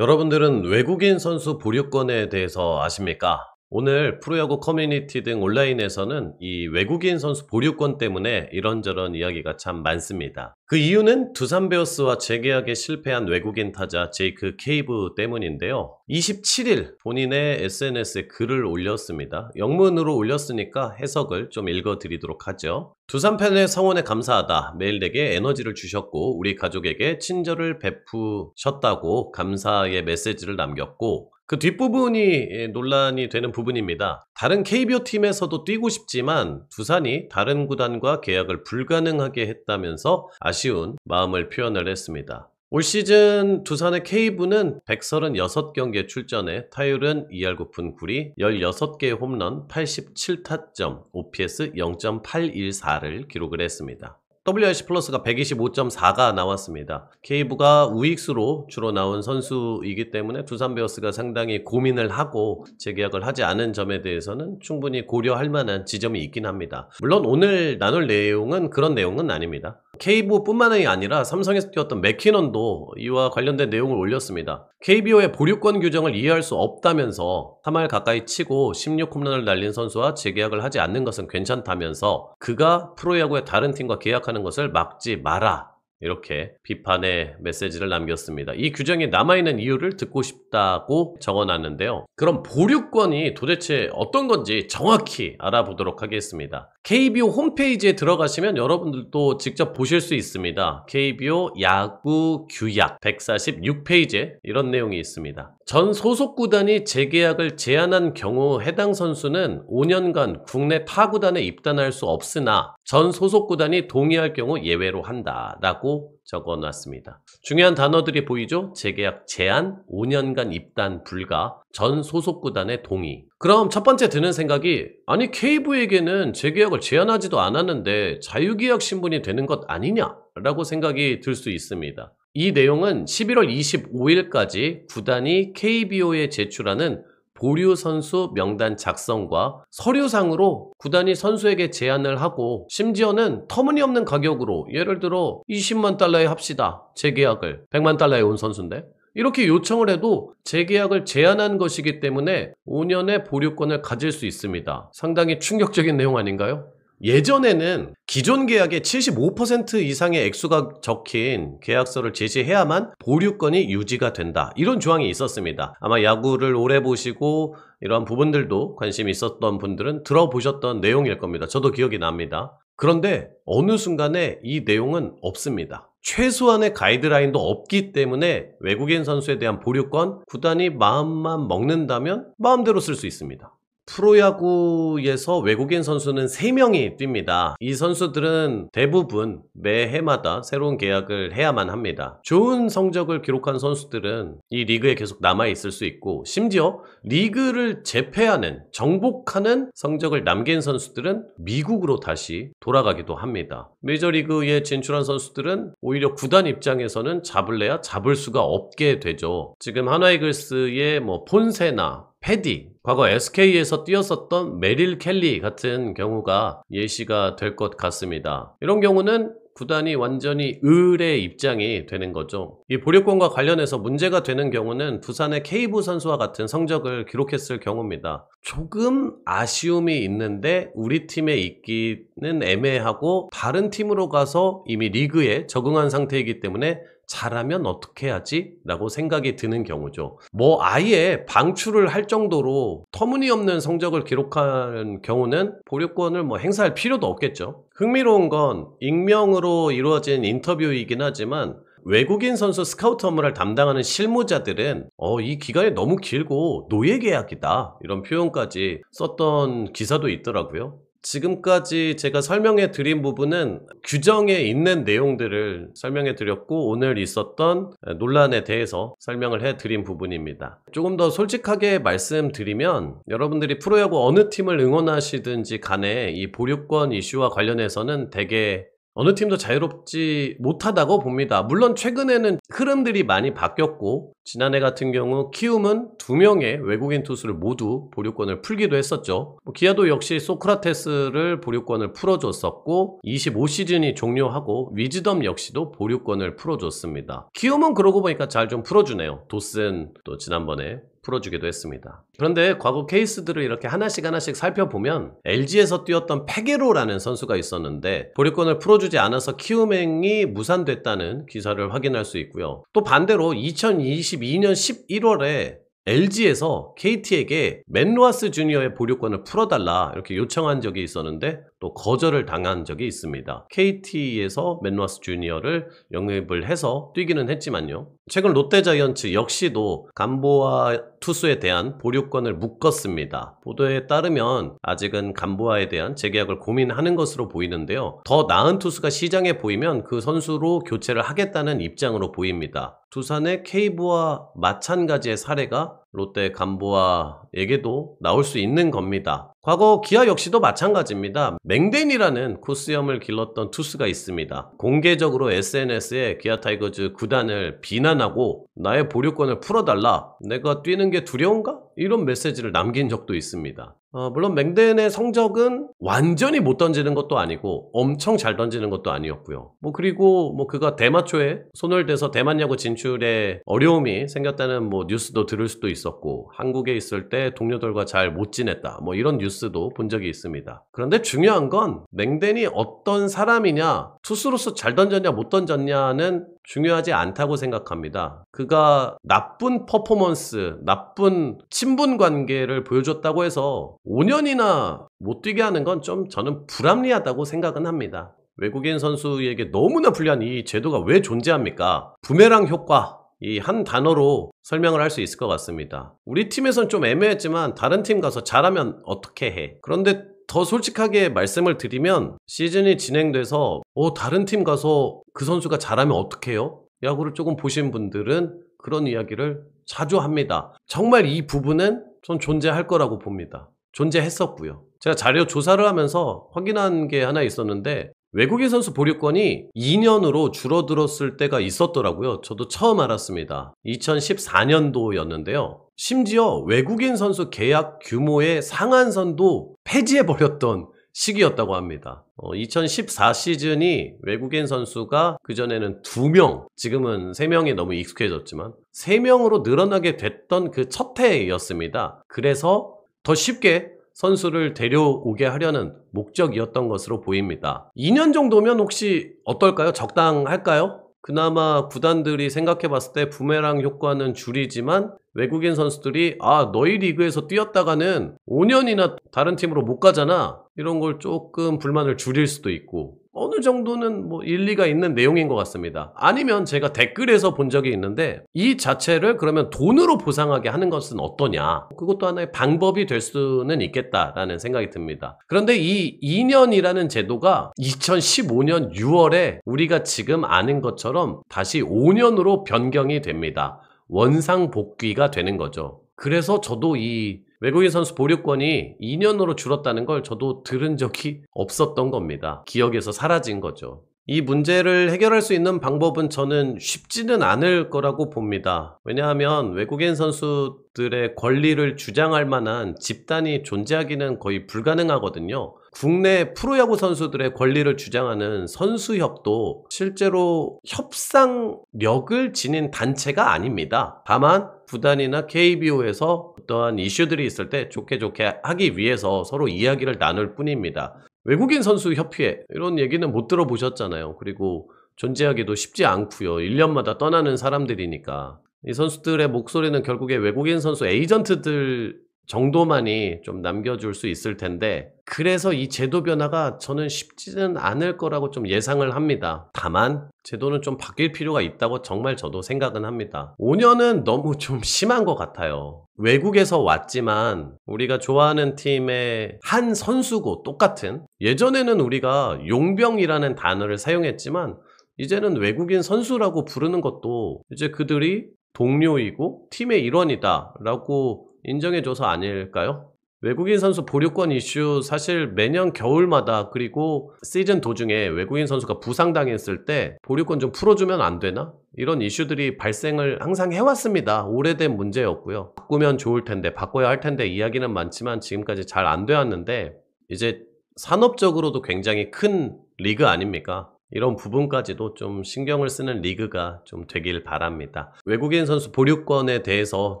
여러분들은 외국인 선수 보류권에 대해서 아십니까? 오늘 프로야구 커뮤니티 등 온라인에서는 이 외국인 선수 보류권 때문에 이런저런 이야기가 참 많습니다. 그 이유는 두산 베어스와 재계약에 실패한 외국인 타자 제이크 케이브 때문인데요. 27일 본인의 SNS에 글을 올렸습니다. 영문으로 올렸으니까 해석을 좀 읽어드리도록 하죠. 두산 팬의 성원에 감사하다. 매일 내게 에너지를 주셨고 우리 가족에게 친절을 베푸셨다고 감사의 메시지를 남겼고, 그 뒷부분이 논란이 되는 부분입니다. 다른 KBO 팀에서도 뛰고 싶지만 두산이 다른 구단과 계약을 불가능하게 했다면서 아쉬운 마음을 표현을 했습니다. 올 시즌 두산의 케이브는 136경기에 출전해 타율은 2할 9푼 9리, 16개의 홈런, 87타점, OPS 0.814를 기록을 했습니다. WRC 플러스가 125.4가 나왔습니다. 케이브가 우익수로 주로 나온 선수이기 때문에 두산 베어스가 상당히 고민을 하고 재계약을 하지 않은 점에 대해서는 충분히 고려할 만한 지점이 있긴 합니다. 물론 오늘 나눌 내용은 그런 내용은 아닙니다. 케이브뿐만이 아니라 삼성에서 뛰었던 맥키넌도 이와 관련된 내용을 올렸습니다. KBO의 보류권 규정을 이해할 수 없다면서 3할 가까이 치고 16홈런을 날린 선수와 재계약을 하지 않는 것은 괜찮다면서 그가 프로야구의 다른 팀과 계약하는 것을 막지 마라, 이렇게 비판의 메시지를 남겼습니다. 이 규정이 남아있는 이유를 듣고 싶다고 적어놨는데요. 그럼 보류권이 도대체 어떤 건지 정확히 알아보도록 하겠습니다. KBO 홈페이지에 들어가시면 여러분들도 직접 보실 수 있습니다. KBO 야구 규약 146페이지에 이런 내용이 있습니다. 전 소속 구단이 재계약을 제한한 경우 해당 선수는 5년간 국내 타 구단에 입단할 수 없으나 전 소속 구단이 동의할 경우 예외로 한다 라고 적어놨습니다. 중요한 단어들이 보이죠? 재계약 제한, 5년간 입단 불가, 전 소속 구단의 동의. 그럼 첫 번째 드는 생각이, 아니 케이브에게는 재계약을 제한하지도 않았는데 자유계약 신분이 되는 것 아니냐? 라고 생각이 들 수 있습니다. 이 내용은 11월 25일까지 구단이 KBO에 제출하는 보류 선수 명단 작성과 서류상으로 구단이 선수에게 제안을 하고, 심지어는 터무니없는 가격으로, 예를 들어 20만 달러에 합시다, 재계약을 100만 달러에 온 선수인데 이렇게 요청을 해도 재계약을 제한한 것이기 때문에 5년의 보류권을 가질 수 있습니다. 상당히 충격적인 내용 아닌가요? 예전에는 기존 계약의 75% 이상의 액수가 적힌 계약서를 제시해야만 보류권이 유지가 된다, 이런 조항이 있었습니다. 아마 야구를 오래 보시고 이러한 부분들도 관심이 있었던 분들은 들어보셨던 내용일 겁니다. 저도 기억이 납니다. 그런데 어느 순간에 이 내용은 없습니다. 최소한의 가이드라인도 없기 때문에 외국인 선수에 대한 보류권, 구단이 마음만 먹는다면 마음대로 쓸 수 있습니다. 프로야구에서 외국인 선수는 3명이 뜁니다. 이 선수들은 대부분 매해마다 새로운 계약을 해야만 합니다. 좋은 성적을 기록한 선수들은 이 리그에 계속 남아있을 수 있고, 심지어 리그를 재패하는, 정복하는 성적을 남긴 선수들은 미국으로 다시 돌아가기도 합니다. 메이저리그에 진출한 선수들은 오히려 구단 입장에서는 잡을래야 잡을 수가 없게 되죠. 지금 한화이글스의 폰세나 패디, 과거 SK에서 뛰었었던 메릴 켈리 같은 경우가 예시가 될 것 같습니다. 이런 경우는 구단이 완전히 을의 입장이 되는 거죠. 이 보류권과 관련해서 문제가 되는 경우는 두산의 케이브 선수와 같은 성적을 기록했을 경우입니다. 조금 아쉬움이 있는데 우리 팀에 있기는 애매하고 다른 팀으로 가서 이미 리그에 적응한 상태이기 때문에 잘하면 어떻게 하지? 라고 생각이 드는 경우죠. 아예 방출을 할 정도로 터무니없는 성적을 기록한 경우는 보류권을 행사할 필요도 없겠죠. 흥미로운 건 익명으로 이루어진 인터뷰이긴 하지만 외국인 선수 스카우트 업무를 담당하는 실무자들은 이 기간이 너무 길고 노예 계약이다, 이런 표현까지 썼던 기사도 있더라고요. 지금까지 제가 설명해 드린 부분은 규정에 있는 내용들을 설명해 드렸고, 오늘 있었던 논란에 대해서 설명을 해 드린 부분입니다. 조금 더 솔직하게 말씀드리면, 여러분들이 프로야구 어느 팀을 응원하시든지 간에 이 보류권 이슈와 관련해서는 되게 어느 팀도 자유롭지 못하다고 봅니다. 물론 최근에는 흐름들이 많이 바뀌었고 지난해 같은 경우 키움은 2명의 외국인 투수를 모두 보류권을 풀기도 했었죠. 기아도 역시 소크라테스를 보류권을 풀어줬었고 25시즌이 종료하고 위즈덤 역시도 보류권을 풀어줬습니다. 키움은 그러고 보니까 잘 좀 풀어주네요. 도슨 또 지난번에 풀어주기도 했습니다. 그런데 과거 케이스들을 이렇게 하나씩 살펴보면 LG에서 뛰었던 페게로라는 선수가 있었는데 보류권을 풀어주지 않아서 키움행이 무산됐다는 기사를 확인할 수 있고요. 또 반대로 2022년 11월에 LG에서 KT에게 맨 로하스 주니어의 보류권을 풀어달라 이렇게 요청한 적이 있었는데 또 거절을 당한 적이 있습니다. KT에서 맨 로하스 주니어를 영입을 해서 뛰기는 했지만요. 최근 롯데자이언츠 역시도 감보아 투수에 대한 보류권을 묶었습니다. 보도에 따르면 아직은 감보아에 대한 재계약을 고민하는 것으로 보이는데요. 더 나은 투수가 시장에 보이면 그 선수로 교체를 하겠다는 입장으로 보입니다. 두산의 케이브와 마찬가지의 사례가 롯데 감보아에게도 나올 수 있는 겁니다. 과거 기아 역시도 마찬가지입니다. 맹댄이라는 코스염을 길렀던 투수가 있습니다. 공개적으로 SNS에 기아 타이거즈 구단을 비난하고 나의 보류권을 풀어달라, 내가 뛰는 게 두려운가? 이런 메시지를 남긴 적도 있습니다. 물론 맹댄의 성적은 완전히 못 던지는 것도 아니고 엄청 잘 던지는 것도 아니었고요. 그리고 그가 대마초에 손을 대서 대만 야구 진출에 어려움이 생겼다는 뉴스도 들을 수도 있었고, 한국에 있을 때 동료들과 잘 못 지냈다 이런 뉴스도 본 적이 있습니다. 그런데 중요한 건 맹댄이 어떤 사람이냐, 투수로서 잘 던졌냐 못 던졌냐는 중요하지 않다고 생각합니다. 그가 나쁜 퍼포먼스, 나쁜 친분 관계를 보여줬다고 해서 5년이나 못 뛰게 하는 건 좀 저는 불합리하다고 생각은 합니다. 외국인 선수에게 너무나 불리한 이 제도가 왜 존재합니까? 부메랑 효과, 이 한 단어로 설명을 할 수 있을 것 같습니다. 우리 팀에선 좀 애매했지만 다른 팀 가서 잘하면 어떻게 해? 그런데 더 솔직하게 말씀을 드리면 시즌이 진행돼서 다른 팀 가서 그 선수가 잘하면 어떡해요? 야구를 조금 보신 분들은 그런 이야기를 자주 합니다. 정말 이 부분은 전 존재할 거라고 봅니다. 존재했었고요. 제가 자료 조사를 하면서 확인한 게 하나 있었는데 외국인 선수 보류권이 2년으로 줄어들었을 때가 있었더라고요. 저도 처음 알았습니다. 2014년도였는데요. 심지어 외국인 선수 계약 규모의 상한선도 폐지해버렸던 시기였다고 합니다. 2014 시즌이 외국인 선수가 그전에는 2명, 지금은 3명이 너무 익숙해졌지만 3명으로 늘어나게 됐던 그 첫 해였습니다. 그래서 더 쉽게 선수를 데려오게 하려는 목적이었던 것으로 보입니다. 2년 정도면 혹시 어떨까요? 적당할까요? 그나마 구단들이 생각해봤을 때 부메랑 효과는 줄이지만 외국인 선수들이 너희 리그에서 뛰었다가는 5년이나 다른 팀으로 못 가잖아, 이런 걸 조금 불만을 줄일 수도 있고, 어느 정도는 일리가 있는 내용인 것 같습니다. 아니면 제가 댓글에서 본 적이 있는데 이 자체를 그러면 돈으로 보상하게 하는 것은 어떠냐, 그것도 하나의 방법이 될 수는 있겠다라는 생각이 듭니다. 그런데 이 2년이라는 제도가 2015년 6월에 우리가 지금 아는 것처럼 다시 5년으로 변경이 됩니다. 원상복귀가 되는 거죠. 그래서 저도 이 외국인 선수 보류권이 2년으로 줄었다는 걸 저도 들은 적이 없었던 겁니다. 기억에서 사라진 거죠. 이 문제를 해결할 수 있는 방법은 저는 쉽지는 않을 거라고 봅니다. 왜냐하면 외국인 선수들의 권리를 주장할 만한 집단이 존재하기는 거의 불가능하거든요. 국내 프로야구 선수들의 권리를 주장하는 선수협도 실제로 협상력을 지닌 단체가 아닙니다. 다만 구단이나 KBO에서 어떠한 이슈들이 있을 때 좋게 하기 위해서 서로 이야기를 나눌 뿐입니다. 외국인 선수 협의회 이런 얘기는 못 들어보셨잖아요. 그리고 존재하기도 쉽지 않고요. 1년마다 떠나는 사람들이니까. 이 선수들의 목소리는 결국에 외국인 선수 에이전트들 정도만이 좀 남겨줄 수 있을 텐데, 그래서 이 제도 변화가 저는 쉽지는 않을 거라고 좀 예상을 합니다. 다만 제도는 좀 바뀔 필요가 있다고 정말 저도 생각은 합니다. 5년은 너무 좀 심한 것 같아요. 외국에서 왔지만 우리가 좋아하는 팀의 한 선수고 똑같은, 예전에는 우리가 용병이라는 단어를 사용했지만 이제는 외국인 선수라고 부르는 것도 이제 그들이 동료이고 팀의 일원이다 라고 인정해줘서 아닐까요? 외국인 선수 보류권 이슈 사실 매년 겨울마다 그리고 시즌 도중에 외국인 선수가 부상당했을 때 보류권 좀 풀어주면 안 되나? 이런 이슈들이 발생을 항상 해왔습니다. 오래된 문제였고요. 바꾸면 좋을 텐데, 바꿔야 할 텐데 이야기는 많지만 지금까지 잘 안 되었는데 이제 산업적으로도 굉장히 큰 리그 아닙니까? 이런 부분까지도 좀 신경을 쓰는 리그가 좀 되길 바랍니다. 외국인 선수 보류권에 대해서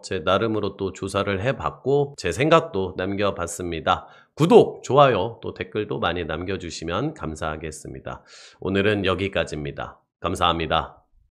제 나름으로 또 조사를 해봤고 제 생각도 남겨봤습니다. 구독, 좋아요, 또 댓글도 많이 남겨주시면 감사하겠습니다. 오늘은 여기까지입니다. 감사합니다.